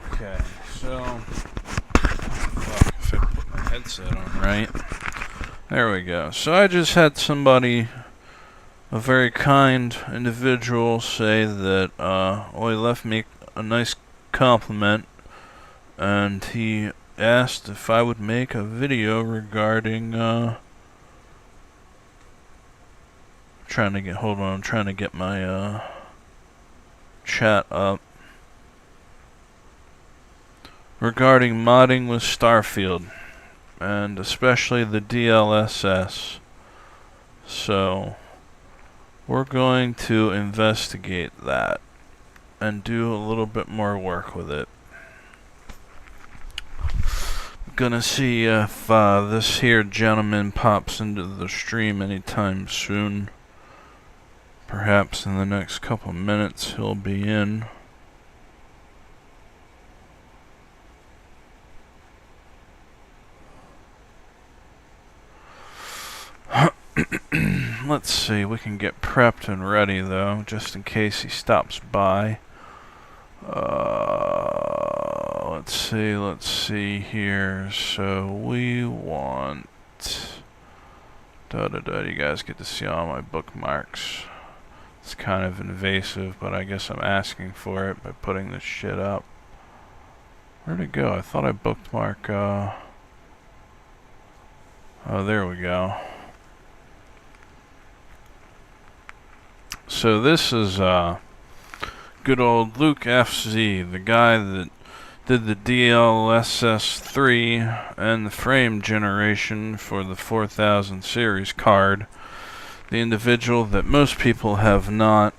Okay, so fuck, if I put my headset on right. There we go. So I just had somebody, a very kind individual, say that well, he left me a nice compliment, and he asked if I would make a video regarding I'm trying to get my chat up. Regarding modding with Starfield, and especially the DLSS. So we're going to investigate that and do a little bit more work with it. Gonna see if this here gentleman pops into the stream anytime soon. Perhaps in the next couple minutes he'll be in. Let's see, we can get prepped and ready though, just in case he stops by. Let's see here. So we want you guys get to see all my bookmarks. It's kind of invasive, but I guess I'm asking for it by putting this shit up. Where'd it go? I thought I bookmark oh, there we go. So this is good old Luke FZ, the guy that did the DLSS 3 and the frame generation for the 4000 series card. The individual that most people have not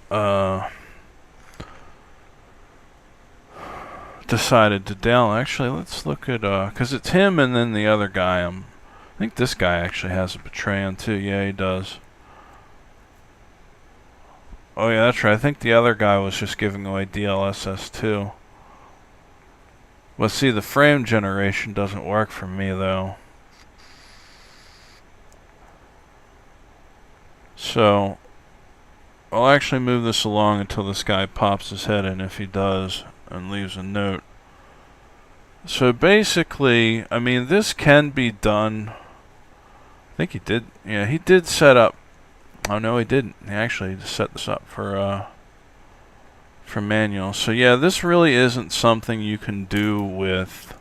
decided to download. Actually, let's look at because it's him and then the other guy. I think this guy actually has a Betray on too. Yeah, he does. Oh yeah, that's right. I think the other guy was just giving away DLSS 2. But see, the frame generation doesn't work for me though. So I'll actually move this along until this guy pops his head in, if he does, and leaves a note. So basically, I mean, this can be done. I think he did. Yeah, he did set up. Oh no, he didn't. He actually set this up for manual. So yeah, this really isn't something you can do with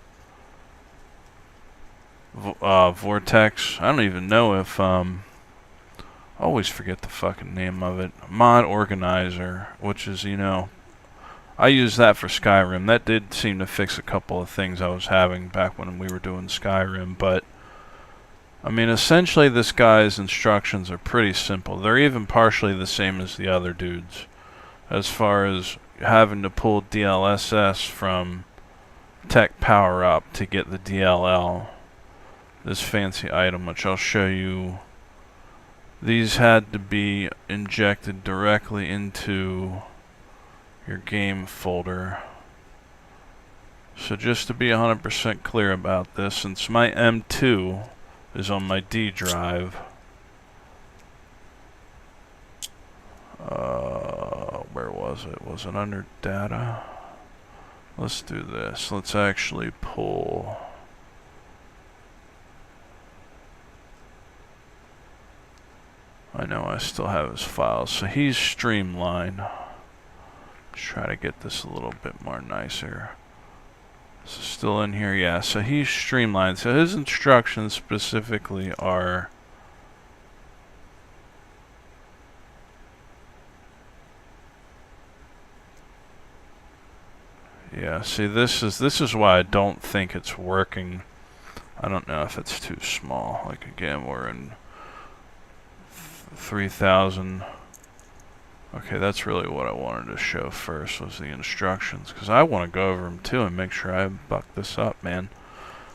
Vortex. I don't even know if I always forget the fucking name of it. Mod Organizer, which is, you know, I use that for Skyrim. That did seem to fix a couple of things I was having back when we were doing Skyrim, but I mean, essentially this guy's instructions are pretty simple. They're even partially the same as the other dudes, as far as having to pull DLSS from Tech Power Up to get the DLL, this fancy item, which I'll show you. These had to be injected directly into your game folder. So just to be 100% clear about this, since my M2 is on my D drive, where was it? Was it under data? Let's do this. Let's actually pull. I know I still have his files. So he's Streamline. Let's try to get this a little bit more nicer. This is still in here, yeah. So he's Streamlined. So his instructions specifically are yeah, see, this is why I don't think it's working. I don't know if it's too small. Like again, we're in 3000. Okay, that's really what I wanted to show first, was the instructions, because I want to go over them too and make sure I buck this up, man.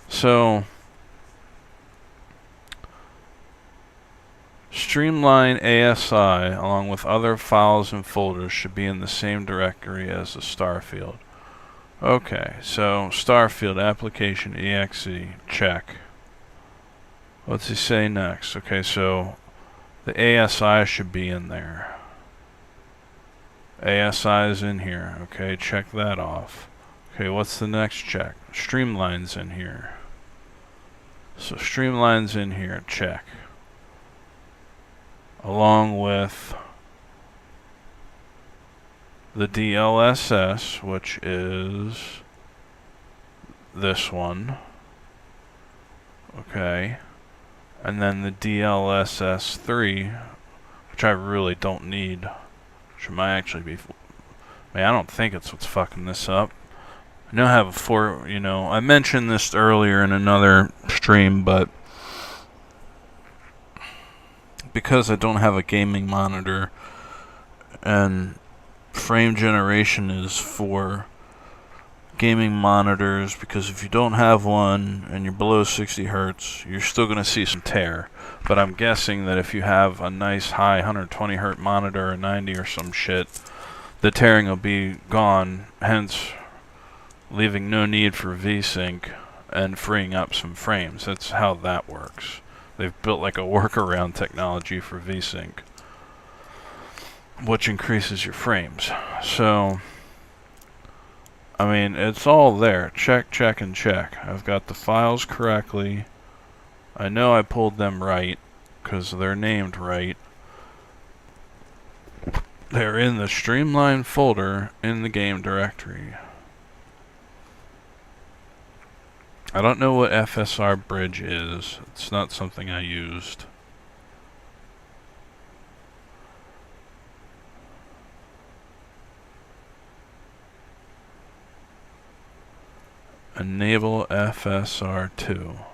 So Streamline ASI along with other files and folders should be in the same directory as the Starfield. Okay, so Starfield application exe, check. What's he say next? Okay, so the ASI should be in there. ASI is in here. Okay, check that off. Okay, what's the next check? Streamline's in here. So Streamline's in here, check. Along with the DLSS, which is this one. Okay. And then the DLSS 3, which I really don't need. Which might actually be... I don't think it's what's fucking this up. I know I have I mentioned this earlier in another stream, but because I don't have a gaming monitor and frame generation is for gaming monitors, because if you don't have one and you're below 60 hertz, you're still going to see some tear. But I'm guessing that if you have a nice high 120 hertz monitor or 90 or some shit, the tearing will be gone, hence leaving no need for VSync and freeing up some frames. That's how that works. They've built like a workaround technology for VSync, which increases your frames. So, I mean, it's all there. Check, check, and check. I've got the files correctly. I know I pulled them right, because they're named right. They're in the Streamline folder in the game directory. I don't know what FSR bridge is. It's not something I used. Enable FSR2,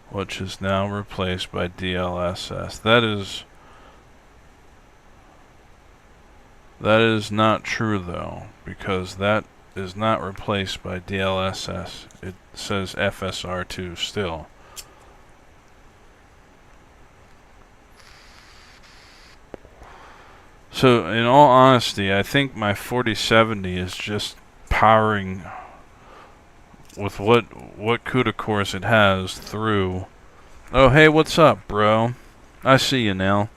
which is now replaced by DLSS. That is not true though, because that is not replaced by DLSS. It says FSR2 still. So in all honesty, I think my 4070 is just powering with what CUDA cores it has through. Oh hey, what's up, bro? I see you now.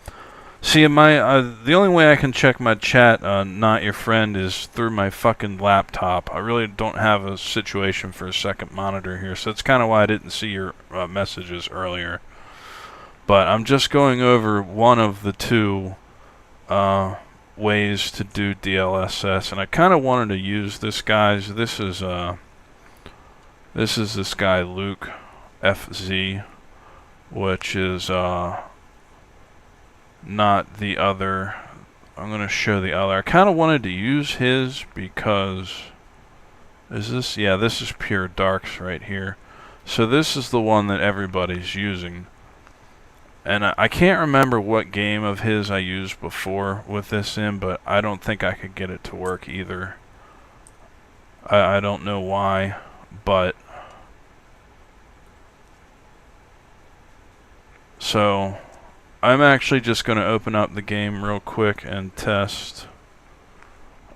See, the only way I can check my chat, not your friend, is through my fucking laptop. I really don't have a situation for a second monitor here, so that's kind of why I didn't see your messages earlier. But I'm just going over one of the two ways to do DLSS, and I kind of wanted to use this guy's. This is this guy Luke FZ, which is not the other. I'm going to show the other. I kind of wanted to use his because is this? Yeah, this is pure darks right here. So this is the one that everybody's using. And I can't remember what game of his I used before with this in, but I don't think I could get it to work either. I don't know why, but so I'm actually just going to open up the game real quick and test,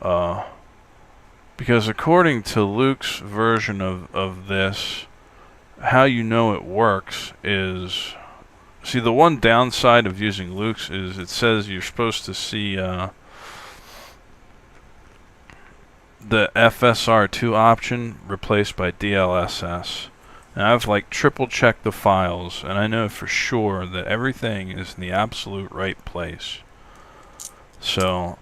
because according to Luke's version of this, how you know it works is, see, the one downside of using Luke's is it says you're supposed to see the FSR2 option replaced by DLSS. And I've like triple checked the files, and I know for sure that everything is in the absolute right place. So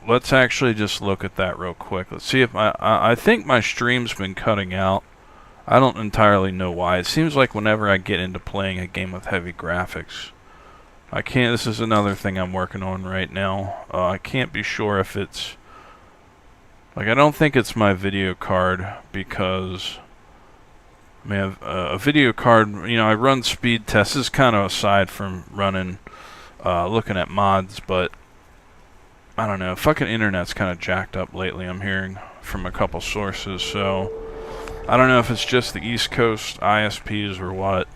let's actually just look at that real quick. Let's see if I think my stream's been cutting out. I don't entirely know why. It seems like whenever I get into playing a game with heavy graphics, I can't. This is another thing I'm working on right now. I can't be sure if it's like, I don't think it's my video card, because I mean, a video card, you know, I run speed tests. This is kind of aside from running, looking at mods, but I don't know. Fucking internet's kind of jacked up lately, I'm hearing from a couple sources, so I don't know if it's just the East Coast ISPs or what.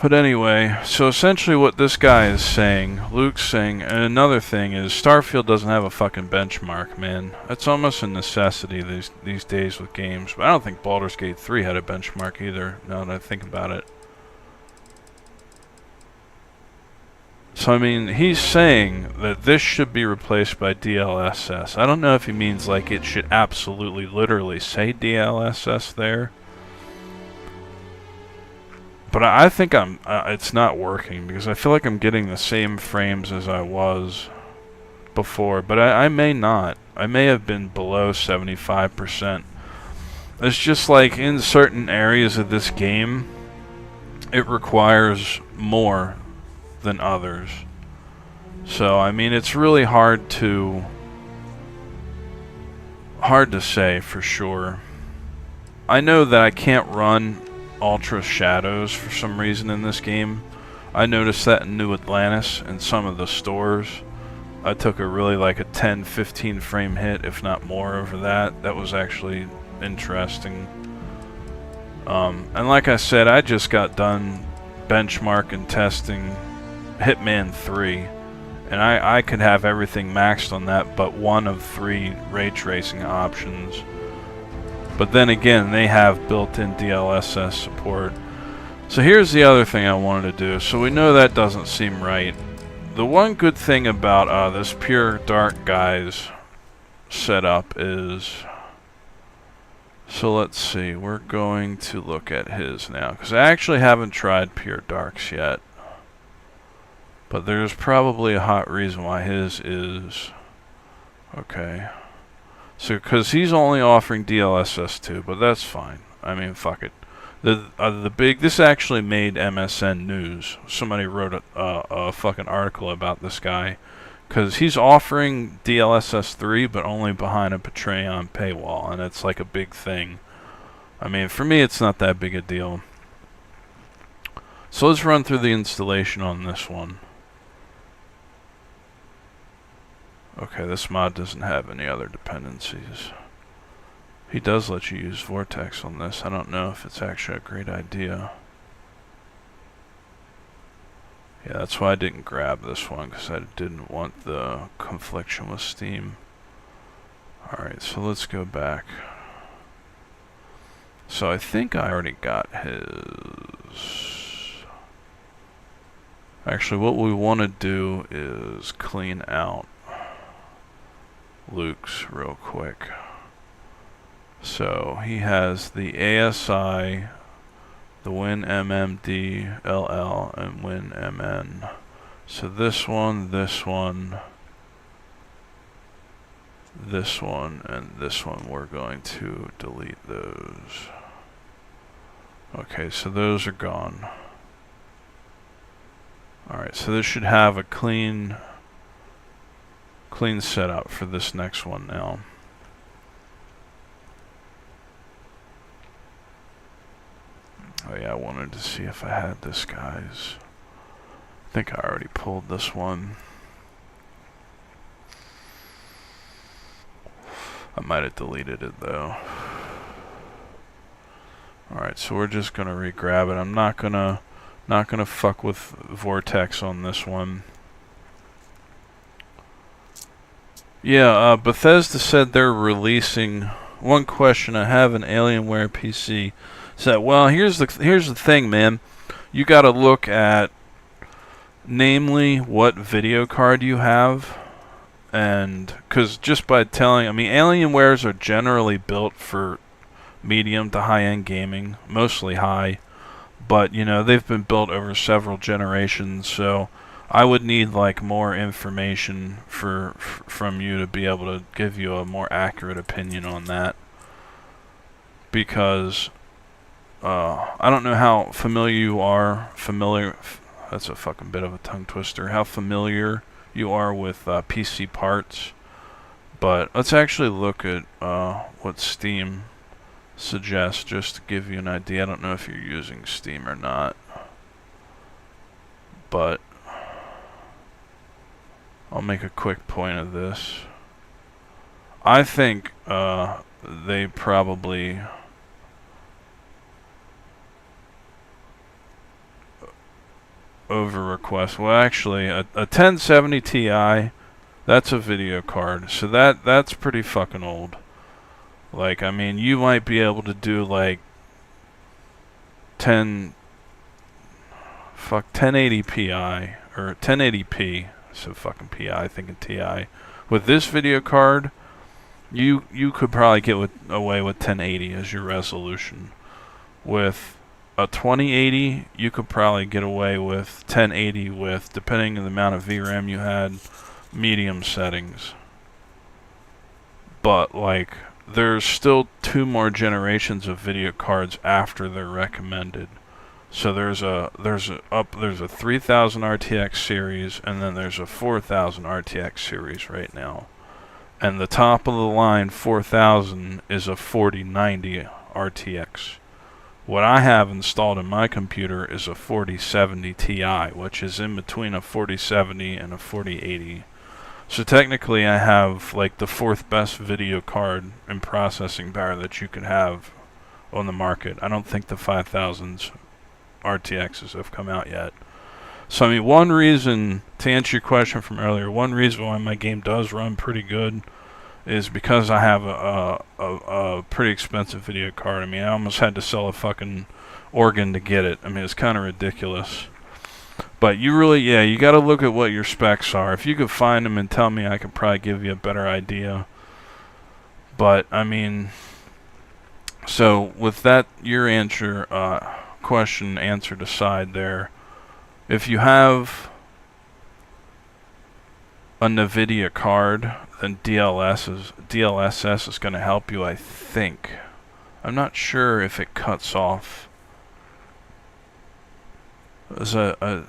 But anyway, so essentially what this guy is saying, Luke's saying, and another thing is, Starfield doesn't have a fucking benchmark, man. That's almost a necessity these days with games. But I don't think Baldur's Gate 3 had a benchmark either, now that I think about it. So, I mean, he's saying that this should be replaced by DLSS. I don't know if he means like it should absolutely literally say DLSS there. But I think it's not working because I feel like I'm getting the same frames as I was before. But I may not. I may have been below 75%. It's just like in certain areas of this game, it requires more than others. So, I mean, it's really hard to say for sure. I know that I can't run Ultra Shadows for some reason in this game. I noticed that in New Atlantis in some of the stores. I took a really like a 10-15 frame hit, if not more, over that. That was actually interesting. And like I said, I just got done benchmarking testing Hitman 3, and I could have everything maxed on that but one of 3 ray tracing options. But then again, they have built-in DLSS support. So here's the other thing I wanted to do. So we know that doesn't seem right. The one good thing about this Pure Dark guy's setup is... So let's see, we're going to look at his now, because I actually haven't tried Pure Darks yet. But there's probably a hot reason why his is... Okay. So, because he's only offering DLSS 2, but that's fine. I mean, fuck it. This actually made MSN news. Somebody wrote a fucking article about this guy. Because he's offering DLSS 3, but only behind a Patreon paywall, and it's like a big thing. I mean, for me, it's not that big a deal. So let's run through the installation on this one. Okay, this mod doesn't have any other dependencies. He does let you use Vortex on this. I don't know if it's actually a great idea. Yeah, that's why I didn't grab this one, because I didn't want the confliction with Steam. Alright, so let's go back. So I think I already got his... Actually, what we want to do is clean out Luke's real quick. So he has the ASI, the WinMMD LL, and WinMN. So this one, this one, this one, and this one, we're going to delete those. Okay, so those are gone. Alright, so this should have a clean setup for this next one now. Oh yeah, I wanted to see if I had this guy's. I think I already pulled this one. I might have deleted it though. Alright, so we're just gonna re-grab it. I'm not gonna fuck with Vortex on this one. Yeah, Bethesda said they're releasing... One question I have an Alienware PC. So, well, here's the thing, man. You gotta look at, namely, what video card you have. And, because just by telling... I mean, Alienwares are generally built for medium to high-end gaming. Mostly high. But, you know, they've been built over several generations, so... I would need like more information from you to be able to give you a more accurate opinion on that, because I don't know how familiar you are. That's a fucking bit of a tongue twister. How familiar you are with PC parts, but let's actually look at what Steam suggests just to give you an idea. I don't know if you're using Steam or not, but I'll make a quick point of this. I think they probably over request. Well, actually, a 1070 Ti, that's a video card, so that's pretty fucking old. Like, I mean, you might be able to do like 1080 Pi or 1080p. So fucking PI, thinking TI. With this video card, you could probably get away with 1080 as your resolution. With a 2080, you could probably get away with 1080 with, depending on the amount of VRAM you had, medium settings. But like, there's still 2 more generations of video cards after they're recommended. So there's a 3000 RTX series, and then there's a 4000 RTX series right now. And the top of the line 4000 is a 4090 RTX. What I have installed in my computer is a 4070 Ti, which is in between a 4070 and a 4080. So technically I have like the 4th best video card and processing power that you could have on the market. I don't think the 5000s RTXs have come out yet. So I mean, one reason, to answer your question from earlier, one reason why my game does run pretty good is because I have a pretty expensive video card. I mean, I almost had to sell a fucking organ to get it. I mean, it's kind of ridiculous. But you really, yeah, you got to look at what your specs are. If you could find them and tell me, I could probably give you a better idea. But I mean, so with that, your question answered aside there, if you have a NVIDIA card, then DLSS is going to help you, I think. I'm not sure if it cuts off. I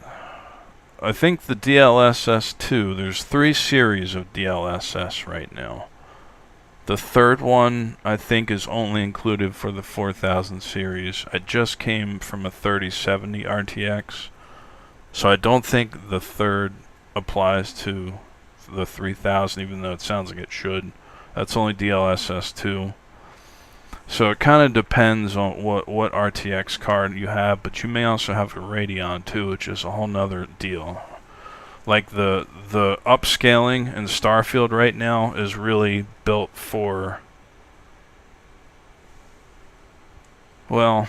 think the DLSS 2, there's 3 series of DLSS right now. The 3rd one, I think, is only included for the 4000 series. It just came from a 3070 RTX. So I don't think the 3rd applies to the 3000, even though it sounds like it should. That's only DLSS 2. So it kind of depends on what RTX card you have, but you may also have a Radeon too, which is a whole nother deal. Like the upscaling in Starfield right now is really built for, well,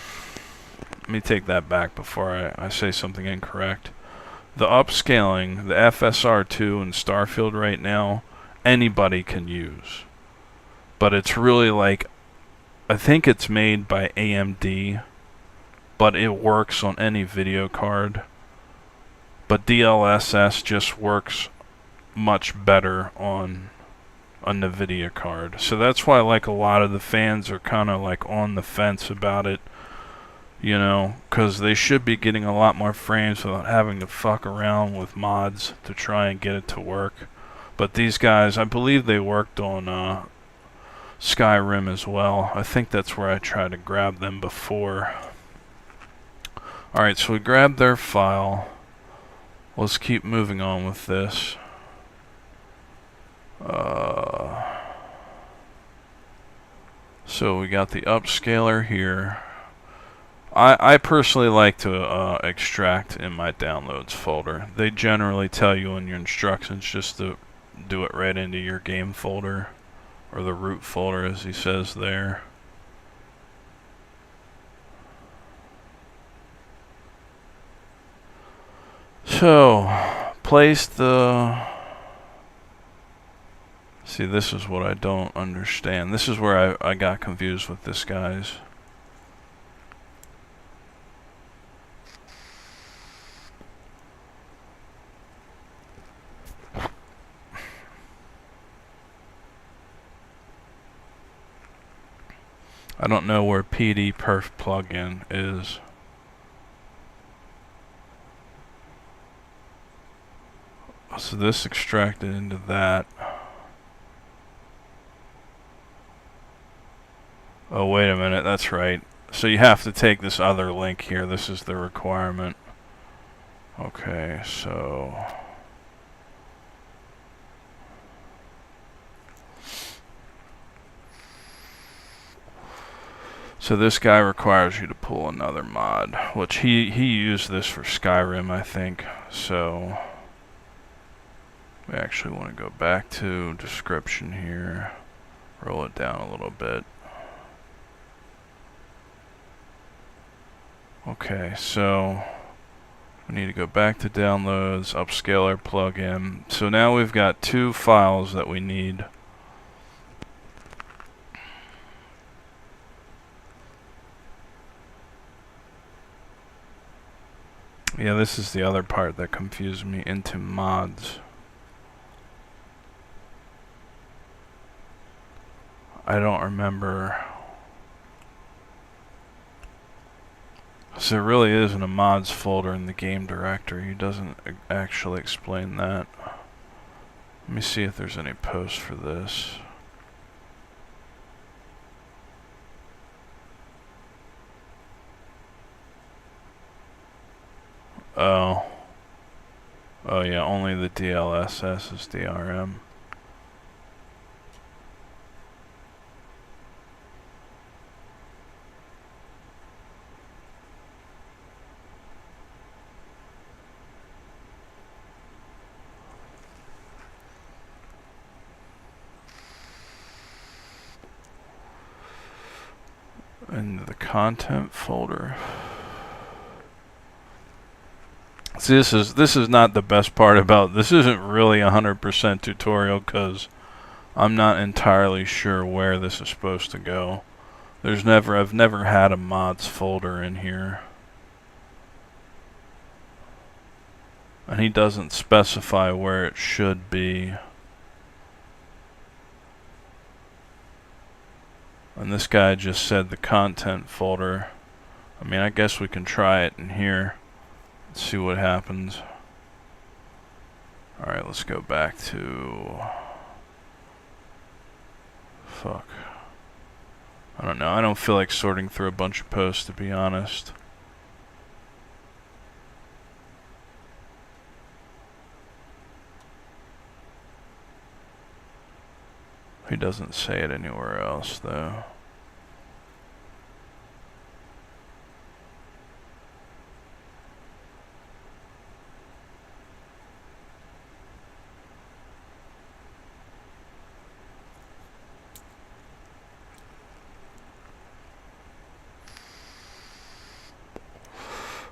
let me take that back before I say something incorrect. The upscaling, the FSR2 in Starfield right now, anybody can use. But it's really like, I think it's made by AMD, but it works on any video card. But DLSS just works much better on a NVIDIA card. So that's why like a lot of the fans are kind of like on the fence about it. You know, because they should be getting a lot more frames without having to fuck around with mods to try and get it to work. But these guys, I believe they worked on Skyrim as well. I think that's where I tried to grab them before. Alright, so we grabbed their file. Let's keep moving on with this. So we got the upscaler here. I personally like to extract in my downloads folder. They generally tell you in your instructions just to do it right into your game folder, or the root folder as he says there. So, place the... See, this is what I don't understand. This is where I got confused with this, guys. I don't know where PD Perf plugin is. So this extracted into that. Oh, wait a minute, that's right. So you have to take this other link here. This is the requirement. Okay, so... So this guy requires you to pull another mod, which he used this for Skyrim, I think. So we actually want to go back to description here, roll it down a little bit. Okay, so We need to go back to downloads, upscaler plugin. So now we've got 2 files that we need. Yeah, this is the other part that confused me, into mods. I don't remember. So there really isn't a mods folder in the game directory. He doesn't actually explain that. Let me see if there's any posts for this. Oh. Oh yeah, only the DLSS is DRM. And the content folder. See, this is not the best part about this. Isn't really 100% tutorial because I'm not entirely sure where this is supposed to go. I've never had a mods folder in here, and he doesn't specify where it should be. And this guy just said the content folder. I mean, I guess we can try it in here. Let's see what happens. Alright, let's go back to... Fuck. I don't know. I don't feel like sorting through a bunch of posts, to be honest. He doesn't say it anywhere else, though.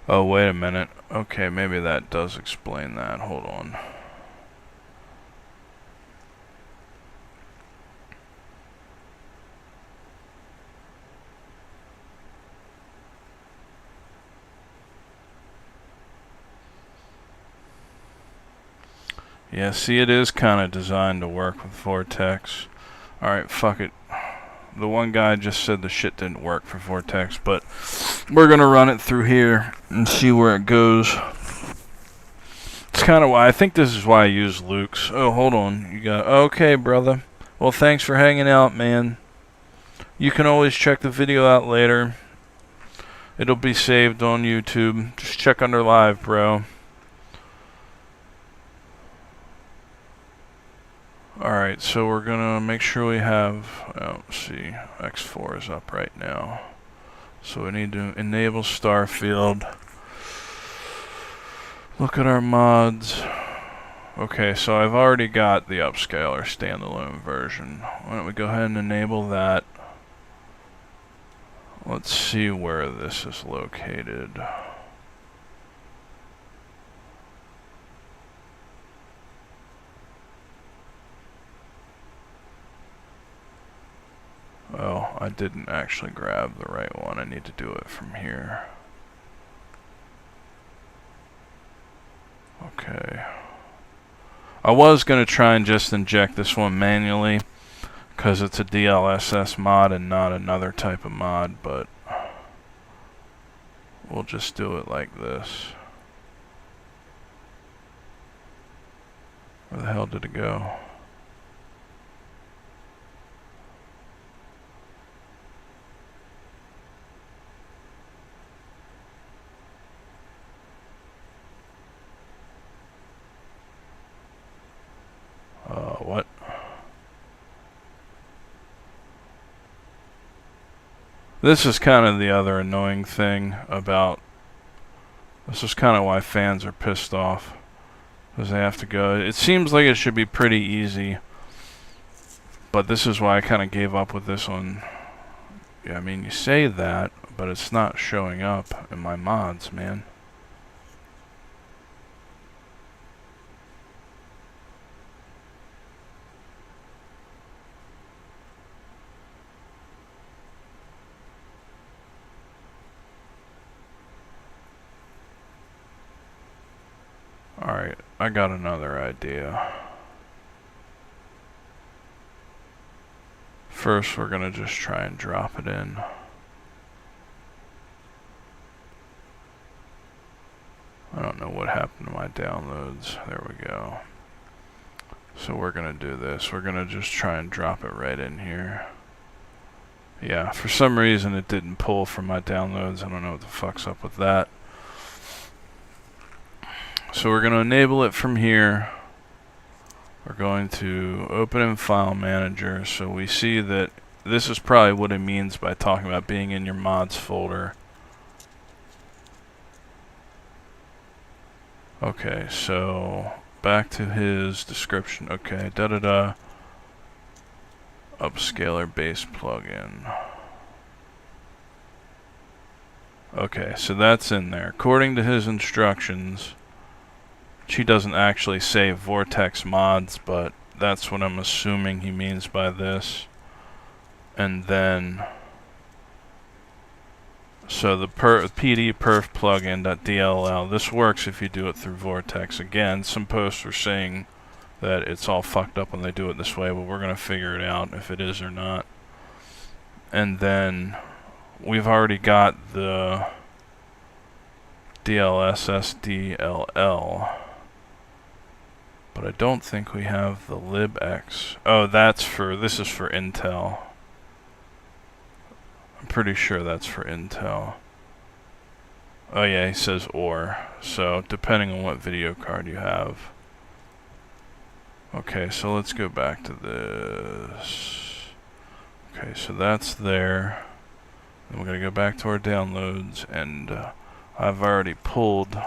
Oh, wait a minute. Okay, maybe that does explain that. Hold on. Yeah, see, it is kind of designed to work with Vortex. Alright, fuck it. The one guy just said the shit didn't work for Vortex, but we're gonna run it through here and see where it goes. It's kind of why I think this is why I use Luke's. Oh, hold on. You got okay, brother. Well, thanks for hanging out, man. You can always check the video out later. It'll be saved on YouTube. Just check under live, bro. Alright, so we're gonna make sure we have, let's see, X4 is up right now. So we need to enable Starfield. Look at our mods. Okay, so I've already got the upscaler standalone version. Why don't we go ahead and enable that. Let's see where this is located. Oh, I didn't actually grab the right one. I need to do it from here. Okay. I was going to try and just inject this one manually because it's a DLSS mod and not another type of mod, but we'll just do it like this. Where the hell did it go? What? This is kind of the other annoying thing about... This is kind of why fans are pissed off. Because they have to go... It seems like it should be pretty easy. But this is why I kind of gave up with this one. Yeah, I mean, you say that, but it's not showing up in my mods, man. I got another idea. First, we're gonna just try and drop it in. I don't know what happened to my downloads. There we go. So we're gonna do this. We're gonna just try and drop it right in here. Yeah, for some reason it didn't pull from my downloads. I don't know what the fuck's up with that. So we're gonna enable it from here. We're going to open in File Manager. So we see that this is probably what it means by talking about being in your mods folder. Okay, so back to his description. Okay, da-da-da. Upscaler base plugin. Okay, so that's in there. According to his instructions, he doesn't actually say Vortex mods, but that's what I'm assuming he means by this. And then, so the PD perf plugin.dll, this works if you do it through Vortex. Again, some posts are saying that it's all fucked up when they do it this way, but we're going to figure it out if it is or not. And then we've already got the DLSS DLL, but I don't think we have the libx. Oh, this is for Intel. I'm pretty sure that's for Intel. Oh yeah, he says OR. So depending on what video card you have. Okay, so let's go back to this. Okay, so that's there. Then we're going to go back to our downloads, and I've already pulled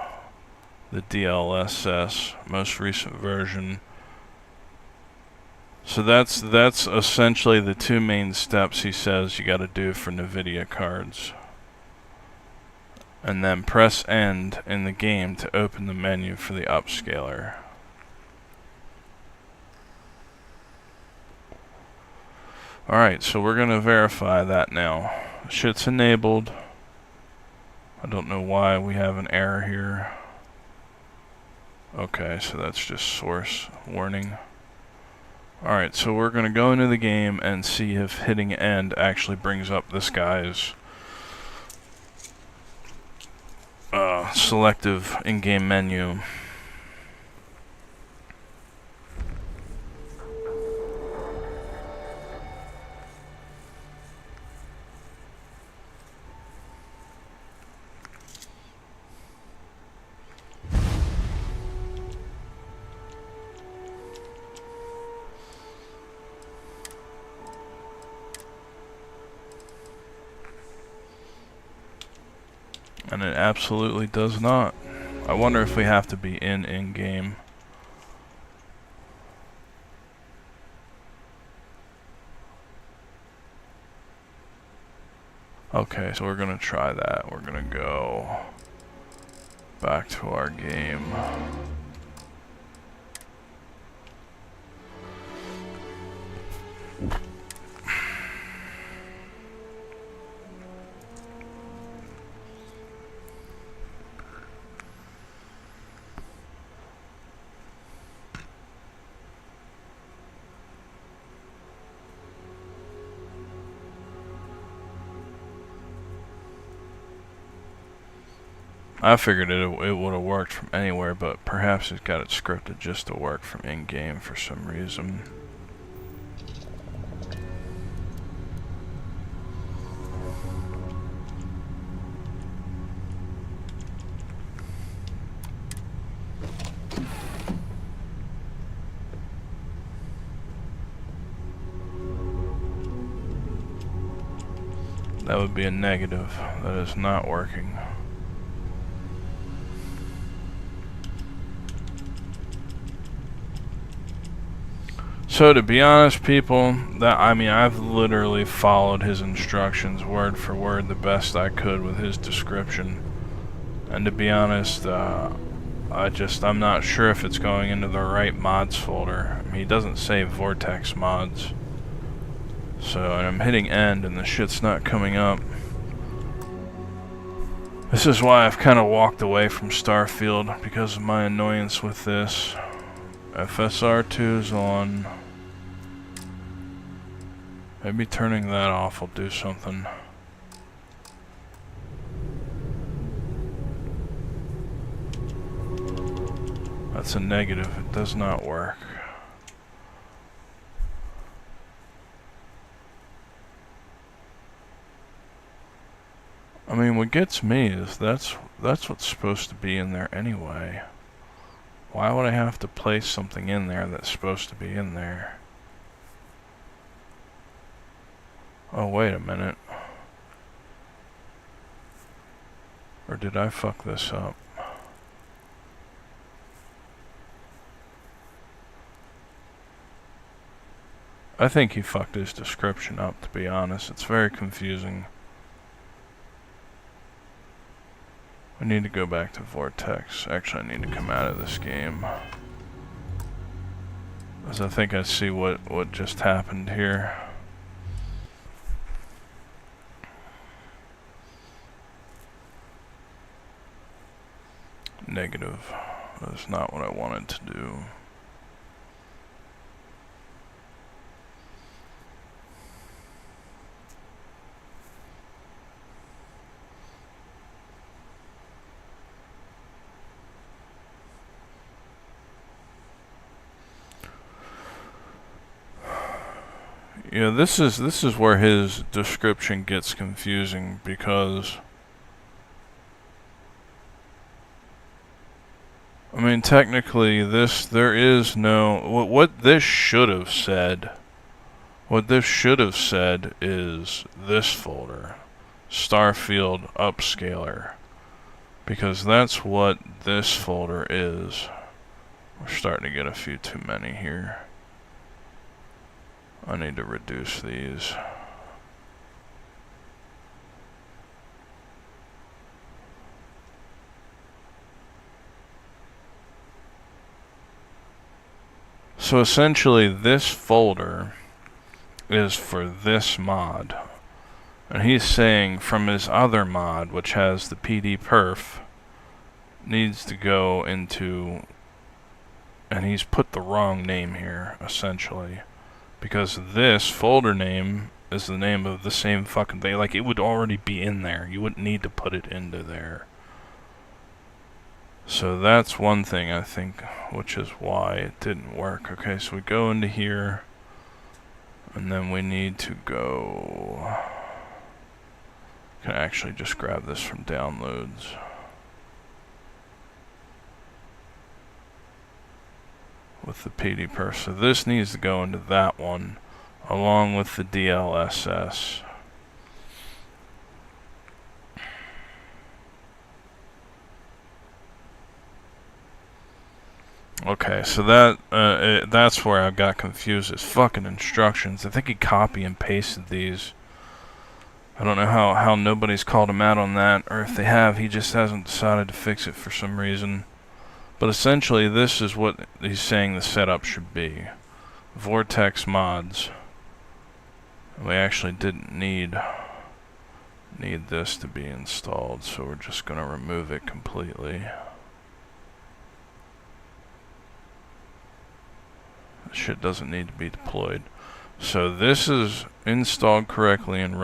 the DLSS most recent version. So that's essentially the two main steps he says you got to do for NVIDIA cards. And then press end in the game to open the menu for the upscaler. Alright, so we're going to verify that now. Shit's enabled. I don't know why we have an error here. Okay, so that's just source warning. Alright, so we're going to go into the game and see if hitting end actually brings up this guy's selective in-game menu. And it absolutely does not. I wonder if we have to be in-game. Okay, so we're gonna try that. We're gonna go back to our game. I figured it would have worked from anywhere, but perhaps it's got it scripted just to work from in-game for some reason. That would be a negative. That is not working. So to be honest, people, I've literally followed his instructions word for word the best I could with his description. And to be honest, I'm not sure if it's going into the right mods folder. He doesn't say Vortex mods. So, and I'm hitting end and the shit's not coming up. This is why I've kind of walked away from Starfield, because of my annoyance with this. FSR2's on. Maybe turning that off will do something. That's a negative. It does not work. I mean, what gets me is that's what's supposed to be in there anyway. Why would I have to place something in there that's supposed to be in there? Oh, wait a minute. Or did I fuck this up? I think he fucked his description up, to be honest. It's very confusing. I need to go back to Vortex. Actually, I need to come out of this game, because I think I see what just happened here. Negative. That's not what I wanted to do. Yeah, this is where his description gets confusing, because I mean, technically there is no what this should have said. What this should have said is this folder, Starfield Upscaler, because that's what this folder is. We're starting to get a few too many here. I need to reduce these. So essentially this folder is for this mod. And he's saying from his other mod, which has the PD perf, needs to go into, and he's put the wrong name here, essentially. Because this folder name is the name of the same fucking thing. Like, it would already be in there. You wouldn't need to put it into there. So that's one thing, I think, which is why it didn't work. Okay, so we go into here, and then we need to go... Can actually just grab this from downloads. With the PD perf. So this needs to go into that one, along with the DLSS. Okay, so that's where I got confused. His fucking instructions. I think he copy and pasted these. I don't know how nobody's called him out on that, or if they have, he just hasn't decided to fix it for some reason. But essentially, this is what he's saying the setup should be. Vortex mods. We actually didn't need this to be installed, so we're just going to remove it completely. Shit doesn't need to be deployed. So this is installed correctly and